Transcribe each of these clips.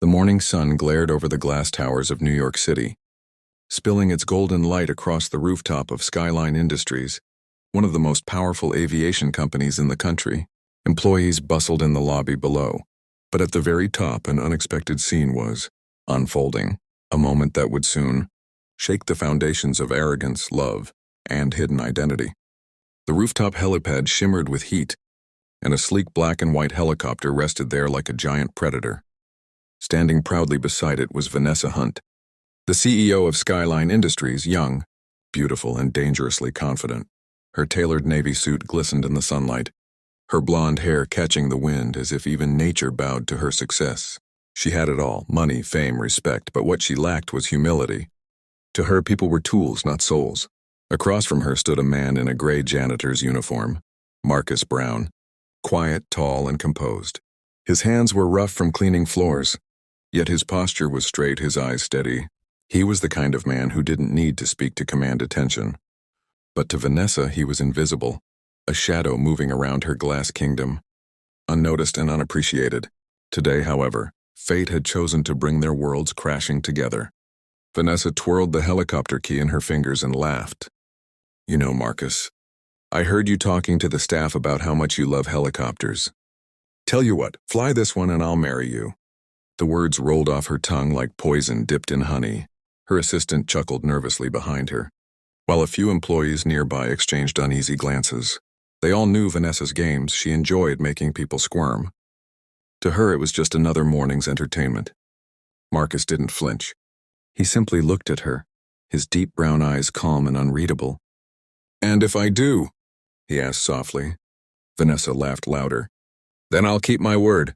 The morning sun glared over the glass towers of New York City, spilling its golden light across the rooftop of Skyline Industries, one of the most powerful aviation companies in the country. Employees bustled in the lobby below, but at the very top an unexpected scene was unfolding, a moment that would soon shake the foundations of arrogance, love, and hidden identity. The rooftop helipad shimmered with heat, and a sleek black and white helicopter rested there like a giant predator. Standing proudly beside it was Vanessa Hunt, the CEO of Skyline Industries, young, beautiful, and dangerously confident. Her tailored navy suit glistened in the sunlight, her blonde hair catching the wind as if even nature bowed to her success. She had it all: money, fame, respect, but what she lacked was humility. To her, people were tools, not souls. Across from her stood a man in a gray janitor's uniform, Marcus Brown, quiet, tall, and composed. His hands were rough from cleaning floors, yet his posture was straight, his eyes steady. He was the kind of man who didn't need to speak to command attention. But to Vanessa, he was invisible, a shadow moving around her glass kingdom, unnoticed and unappreciated. Today, however, fate had chosen to bring their worlds crashing together. Vanessa twirled the helicopter key in her fingers and laughed. "You know, Marcus, I heard you talking to the staff about how much you love helicopters. Tell you what, fly this one and I'll marry you." The words rolled off her tongue like poison dipped in honey. Her assistant chuckled nervously behind her, while a few employees nearby exchanged uneasy glances. They all knew Vanessa's games. She enjoyed making people squirm. To her, it was just another morning's entertainment. Marcus didn't flinch. He simply looked at her, his deep brown eyes calm and unreadable. "And if I do?" he asked softly. Vanessa laughed louder. "Then I'll keep my word.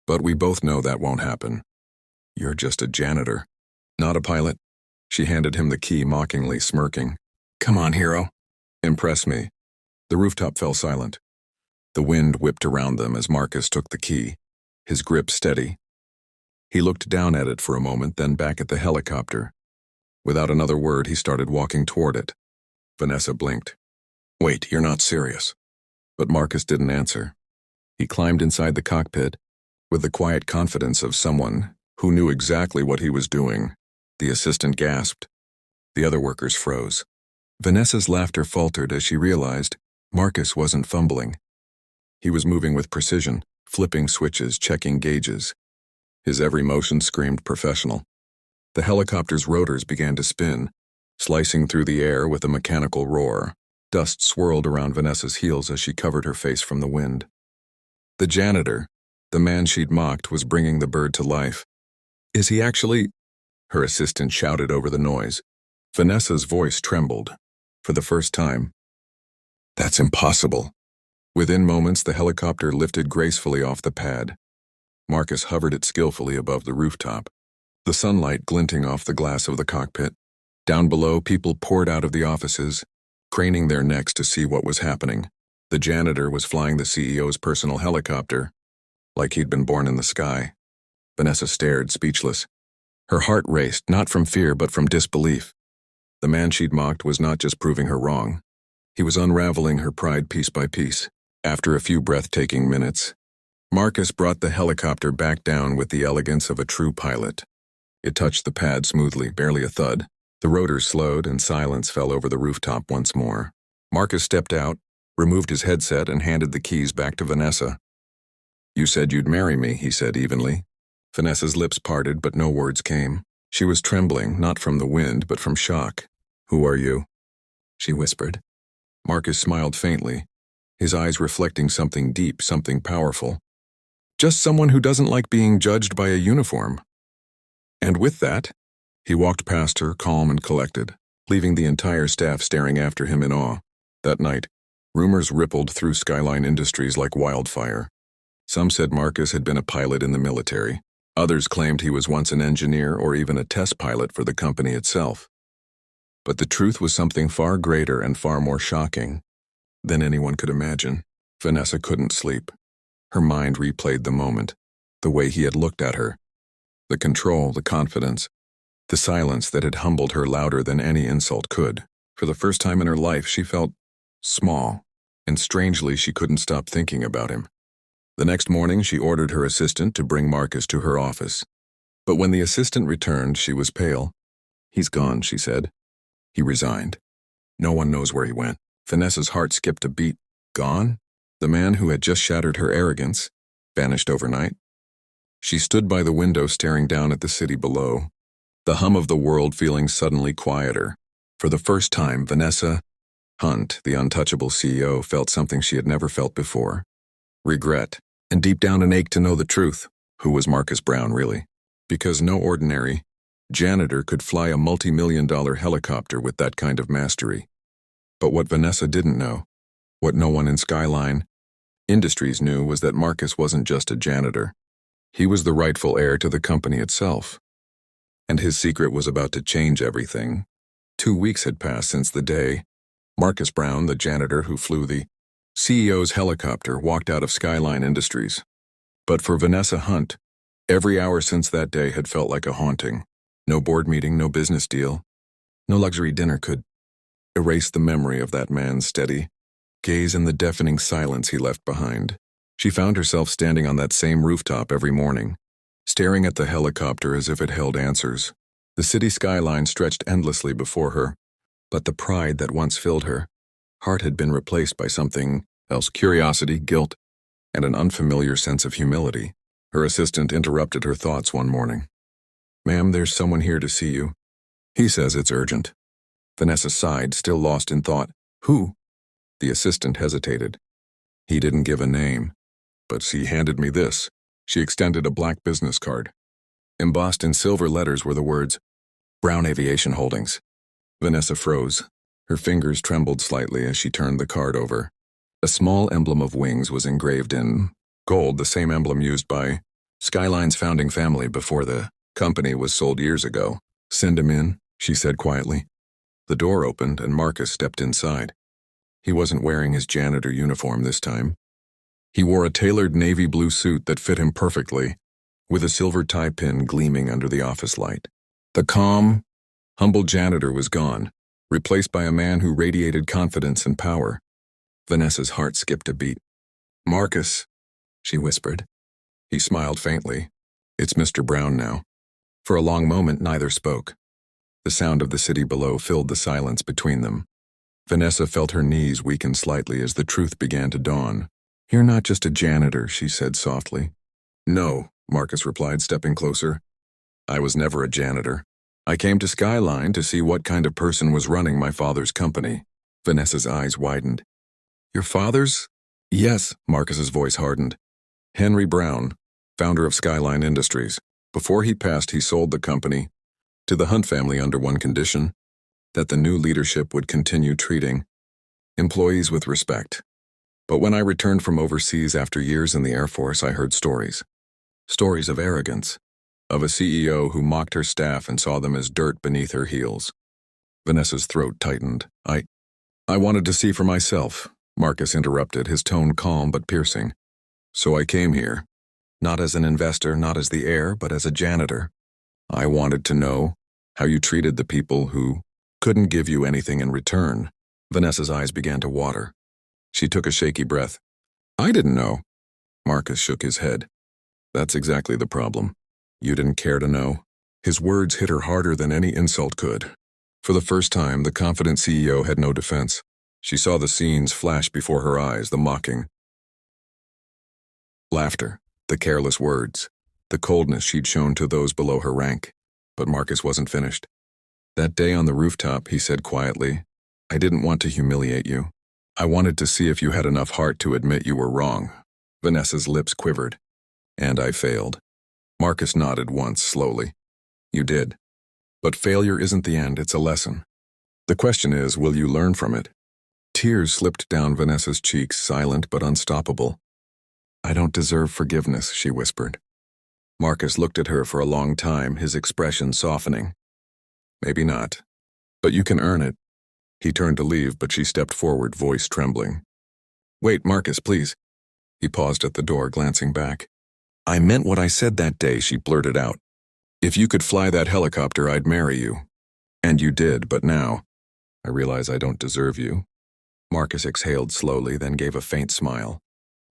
But we both know that won't happen. You're just a janitor, not a pilot." She handed him the key mockingly, smirking. "Come on, hero. Impress me." The rooftop fell silent. The wind whipped around them as Marcus took the key, his grip steady. He looked down at it for a moment, then back at the helicopter. Without another word, he started walking toward it. Vanessa blinked. "Wait, you're not serious." But Marcus didn't answer. He climbed inside the cockpit, with the quiet confidence of someone who knew exactly what he was doing. The assistant gasped. The other workers froze. Vanessa's laughter faltered as she realized Marcus wasn't fumbling. He was moving with precision, flipping switches, checking gauges. His every motion screamed professional. The helicopter's rotors began to spin, slicing through the air with a mechanical roar. Dust swirled around Vanessa's heels as she covered her face from the wind. The janitor, the man she'd mocked, was bringing the bird to life. "Is he actually?" her assistant shouted over the noise. Vanessa's voice trembled. For the first time. "That's impossible." Within moments, the helicopter lifted gracefully off the pad. Marcus hovered it skillfully above the rooftop, the sunlight glinting off the glass of the cockpit. Down below, people poured out of the offices, craning their necks to see what was happening. The janitor was flying the CEO's personal helicopter, like he'd been born in the sky. Vanessa stared, speechless. Her heart raced, not from fear but from disbelief. The man she'd mocked was not just proving her wrong. He was unraveling her pride piece by piece. After a few breathtaking minutes, Marcus brought the helicopter back down with the elegance of a true pilot. It touched the pad smoothly, barely a thud. The rotors slowed and silence fell over the rooftop once more. Marcus stepped out, removed his headset, and handed the keys back to Vanessa. "You said you'd marry me," he said evenly. Vanessa's lips parted, but no words came. She was trembling, not from the wind, but from shock. "Who are you?" she whispered. Marcus smiled faintly, his eyes reflecting something deep, something powerful. "Just someone who doesn't like being judged by a uniform." And with that, he walked past her, calm and collected, leaving the entire staff staring after him in awe. That night, rumors rippled through Skyline Industries like wildfire. Some said Marcus had been a pilot in the military. Others claimed he was once an engineer or even a test pilot for the company itself. But the truth was something far greater and far more shocking than anyone could imagine. Vanessa couldn't sleep. Her mind replayed the moment, the way he had looked at her. The control, the confidence, the silence that had humbled her louder than any insult could. For the first time in her life, she felt small, and strangely she couldn't stop thinking about him. The next morning, she ordered her assistant to bring Marcus to her office. But when the assistant returned, she was pale. "He's gone," she said. "He resigned. No one knows where he went." Vanessa's heart skipped a beat. Gone? The man who had just shattered her arrogance vanished overnight? She stood by the window staring down at the city below, the hum of the world feeling suddenly quieter. For the first time, Vanessa Hunt, the untouchable CEO, felt something she had never felt before. Regret, and deep down an ache to know the truth. Who was Marcus Brown, really? Because no ordinary janitor could fly a multi-million-dollar helicopter with that kind of mastery. But what Vanessa didn't know, what no one in Skyline Industries knew, was that Marcus wasn't just a janitor. He was the rightful heir to the company itself. And his secret was about to change everything. 2 weeks had passed since the day Marcus Brown, the janitor who flew the CEO's helicopter, walked out of Skyline Industries. But for Vanessa Hunt, every hour since that day had felt like a haunting. No board meeting, no business deal, no luxury dinner could erase the memory of that man's steady gaze and the deafening silence he left behind. She found herself standing on that same rooftop every morning, staring at the helicopter as if it held answers. The city skyline stretched endlessly before her, but the pride that once filled her heart had been replaced by something else: curiosity, guilt, and an unfamiliar sense of humility. Her assistant interrupted her thoughts one morning. "Ma'am, there's someone here to see you. He says it's urgent." Vanessa sighed, still lost in thought. "Who?" The assistant hesitated. "He didn't give a name, but he handed me this." She extended a black business card. Embossed in silver letters were the words, "Brown Aviation Holdings." Vanessa froze. Her fingers trembled slightly as she turned the card over. A small emblem of wings was engraved in gold, the same emblem used by Skyline's founding family before the company was sold years ago. "Send him in," she said quietly. The door opened and Marcus stepped inside. He wasn't wearing his janitor uniform this time. He wore a tailored navy blue suit that fit him perfectly, with a silver tie pin gleaming under the office light. The calm, humble janitor was gone, replaced by a man who radiated confidence and power. Vanessa's heart skipped a beat. "Marcus," she whispered. He smiled faintly. "It's Mr. Brown now." For a long moment, neither spoke. The sound of the city below filled the silence between them. Vanessa felt her knees weaken slightly as the truth began to dawn. "You're not just a janitor," she said softly. "No," Marcus replied, stepping closer. "I was never a janitor. I came to Skyline to see what kind of person was running my father's company." Vanessa's eyes widened. "Your father's?" "Yes," Marcus's voice hardened. "Henry Brown, founder of Skyline Industries. Before he passed, he sold the company to the Hunt family under one condition: that the new leadership would continue treating employees with respect. But when I returned from overseas after years in the Air Force, I heard stories. Stories of arrogance, of a CEO who mocked her staff and saw them as dirt beneath her heels." Vanessa's throat tightened. I wanted to see for myself," Marcus interrupted, his tone calm but piercing. "So I came here, not as an investor, not as the heir, but as a janitor. I wanted to know how you treated the people who couldn't give you anything in return." Vanessa's eyes began to water. She took a shaky breath. "I didn't know." Marcus shook his head. "That's exactly the problem. You didn't care to know." His words hit her harder than any insult could. For the first time, the confident CEO had no defense. She saw the scenes flash before her eyes, the mocking laughter, the careless words, the coldness she'd shown to those below her rank. But Marcus wasn't finished. "That day on the rooftop," he said quietly, "I didn't want to humiliate you. I wanted to see if you had enough heart to admit you were wrong." Vanessa's lips quivered. "And I failed." Marcus nodded once, slowly. "You did. But failure isn't the end, it's a lesson. The question is, will you learn from it?" Tears slipped down Vanessa's cheeks, silent but unstoppable. "I don't deserve forgiveness," she whispered. Marcus looked at her for a long time, his expression softening. "Maybe not. But you can earn it." He turned to leave, but she stepped forward, voice trembling. "Wait, Marcus, please." He paused at the door, glancing back. "I meant what I said that day," she blurted out. "If you could fly that helicopter, I'd marry you. And you did, but now I realize I don't deserve you." Marcus exhaled slowly, then gave a faint smile.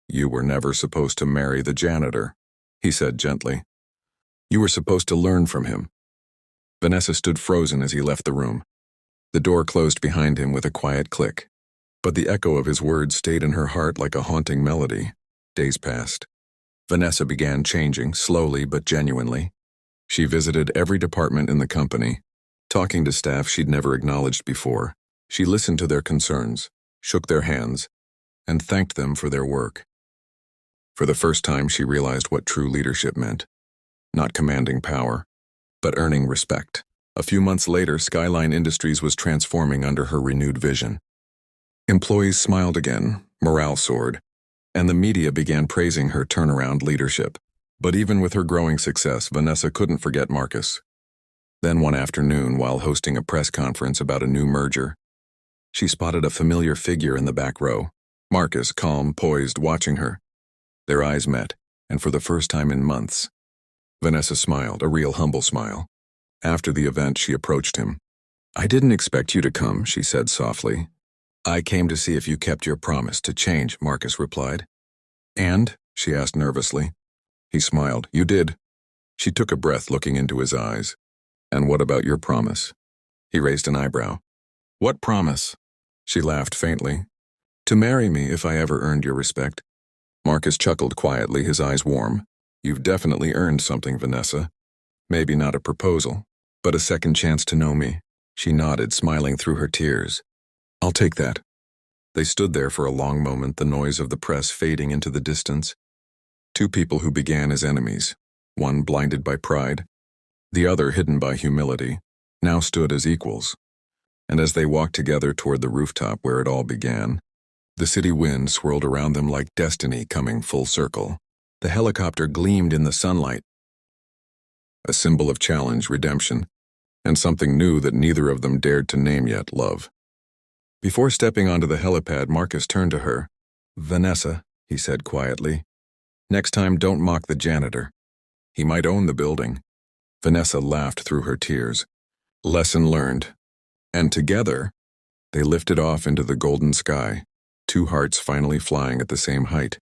"You were never supposed to marry the janitor," he said gently. You were supposed to learn from him." Vanessa stood frozen as he left the room. The door closed behind him with a quiet click. But the echo of his words stayed in her heart like a haunting melody. Days passed. Vanessa began changing, slowly but genuinely. She visited every department in the company, talking to staff she'd never acknowledged before. She listened to their concerns, shook their hands, and thanked them for their work. For the first time, she realized what true leadership meant. Not commanding power, but earning respect. A few months later, Skyline Industries was transforming under her renewed vision. Employees smiled again, morale soared, and the media began praising her turnaround leadership. But even with her growing success, Vanessa couldn't forget Marcus. Then one afternoon, while hosting a press conference about a new merger, she spotted a familiar figure in the back row. Marcus, calm, poised, watching her. Their eyes met, and for the first time in months, Vanessa smiled, a real humble smile. After the event, she approached him. "I didn't expect you to come," she said softly. "I came to see if you kept your promise to change," Marcus replied. "And?" she asked nervously. He smiled. "You did." She took a breath, looking into his eyes. "And what about your promise?" He raised an eyebrow. "What promise?" She laughed faintly. "To marry me if I ever earned your respect." Marcus chuckled quietly, his eyes warm. "You've definitely earned something, Vanessa. Maybe not a proposal, but a second chance to know me." She nodded, smiling through her tears. "I'll take that." They stood there for a long moment, the noise of the press fading into the distance. Two people who began as enemies, one blinded by pride, the other hidden by humility, now stood as equals. And as they walked together toward the rooftop where it all began, the city wind swirled around them like destiny coming full circle. The helicopter gleamed in the sunlight, a symbol of challenge, redemption, and something new that neither of them dared to name yet: love. Before stepping onto the helipad, Marcus turned to her. "Vanessa," he said quietly, "next time don't mock the janitor. He might own the building." Vanessa laughed through her tears. Lesson learned. And together, they lifted off into the golden sky, two hearts finally flying at the same height.